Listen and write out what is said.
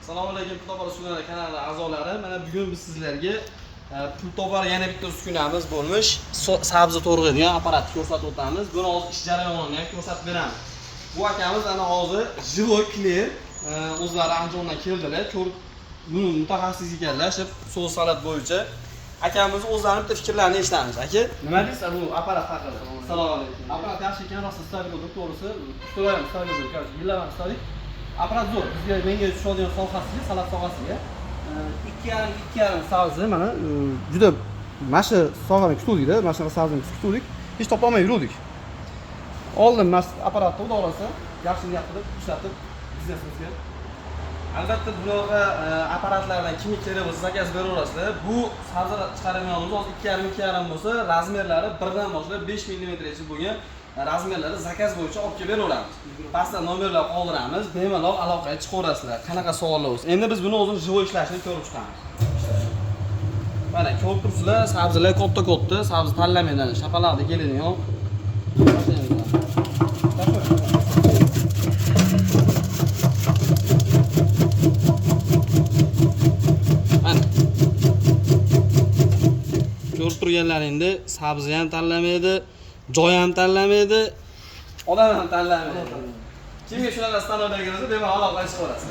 Assalomu alaykum Pultobar uskunalari kanali a'zolari. Mana bugun biz sizlarga Pultobar yana bitta uskunamiz bo'lmish sabzi to'rg'iydigan apparatni ko'rsatib o'tamiz. Buni hozir ish jarayonini ham ko'rsatib beramiz. Bu akamiz ana hozir Живой Clear o'zlari Andijondan keldilar. Buni mutaxassis ekanlar, sos salat bo'yicha. Akamiz o'zlarining bitta fikrlarini eshitamiz. Aka, nima deysiz bu apparat haqida? Assalomu alaykum. Apparat yaxshi ekan, rosa stabil bo'ldi, to'g'risi. Ustoyam stabil bo'ldi. Yillardan ustalik. Apparat zo'r. Bizga menga tushadigan sohasiga, salat sohasiga 2,5 sabzi mana juda mana shu sohani kutuvdik-da, mana shu sabzini kutuvdik. Hech topolmay yurdik. Oldin mas apparatni xudo xolasa yaxshi niyat qilib ishlatib biznesimizga. Albatta bunaqa apparatlardan kimga kerak bo'lsa zakaz beraverasizlar. Bu sabzi chiqaradiganimiz hozir 2,5 bo'lsa, razmerlari 1 dan boshlab 5 mm gacha bo'lgan razmerlari zakaz bo'yicha olib kelib beraveramiz. Pastda nomerlar qoldiramiz, bemalol aloqaga chiqaverasizlar. Qanaqa savollar bo'lsa. Endi biz buni o'zimiz живой ishlashini ko'rib chiqamiz. Mana ko'rib turibsizlar, sabzilar katta-katta, sabzi tanlamaydan shapalaqda keladigan. Ko'rib turganlaringda sabzi ham tanlamaydi, joy ham tanlamaydi, odam ham tanlamaydi. Kimga shunaqa stanovlar kelsa, bemalol aloqaga chiqaverasiz.